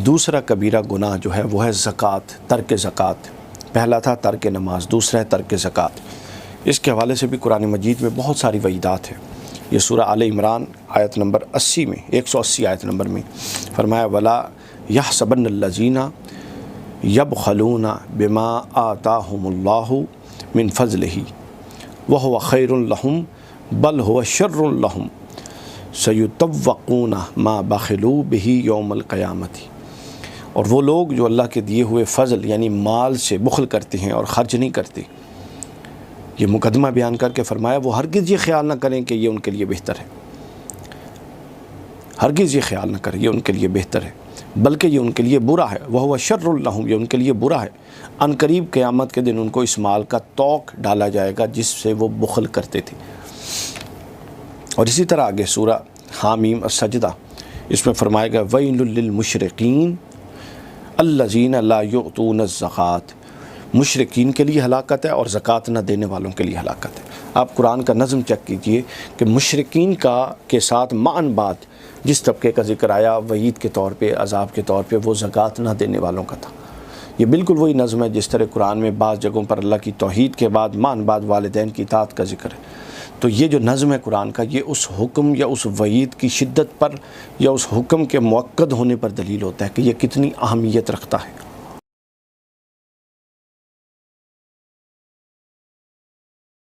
دوسرا کبیرہ گناہ جو ہے وہ ہے زکوٰۃ، ترک زکوٰۃ۔ پہلا تھا ترک نماز، دوسرا ہے ترک زکوٰۃ۔ اس کے حوالے سے بھی قرآن مجید میں بہت ساری وعیدات ہیں۔ یہ سورہ آل عمران آیت نمبر 80 میں، 180 آیت نمبر میں فرمایا وَلَا يَحْسَبَنَّ الَّذِينَ يَبْخَلُونَ بِمَا آتَاهُمُ اللَّهُ مِنْ فَضْلِهِ وَهُوَ خَيْرٌ لَهُمْ بَلْ هُوَ شَرٌّ لَهُمْ سَيُطَوَّقُونَ مَا بَخِلُوا بِهِ يَوْمَ الْقِيَامَةِ۔ اور وہ لوگ جو اللہ کے دیے ہوئے فضل یعنی مال سے بخل کرتے ہیں اور خرچ نہیں کرتے، یہ مقدمہ بیان کر کے فرمایا وہ ہرگز یہ خیال نہ کریں کہ یہ ان کے لیے بہتر ہے، ہرگز یہ خیال نہ کریں یہ ان کے لیے بہتر ہے، بلکہ یہ ان کے لیے برا ہے۔ وَهُوَ شَرٌّ لَهُمْ، یہ ان کے لیے برا ہے۔ ان قریب قیامت کے دن ان کو اس مال کا طوق ڈالا جائے گا جس سے وہ بخل کرتے تھے۔ اور اسی طرح آگے سورہ حامیم السجدہ، اس میں فرمائے گا وَيْلٌ لِّلْمُشْرِكِينَ الَّذِينَ لَا يُؤْتُونَ الزَّكَاةَ، مشرکین کے لیے ہلاکت ہے اور زکوٰۃ نہ دینے والوں کے لیے ہلاکت ہے۔ آپ قرآن کا نظم چیک کیجئے کہ مشرکین کے ساتھ معاً بعد جس طبقے کا ذکر آیا وعید کے طور پہ، عذاب کے طور پہ، وہ زکوٰۃ نہ دینے والوں کا تھا۔ یہ بالکل وہی نظم ہے جس طرح قرآن میں بعض جگہوں پر اللہ کی توحید کے بعد معاً بعد والدین کی اطاعت کا ذکر ہے۔ تو یہ جو نظم ہے قرآن کا، یہ اس حکم یا اس وعید کی شدت پر یا اس حکم کے مؤکد ہونے پر دلیل ہوتا ہے کہ یہ کتنی اہمیت رکھتا ہے۔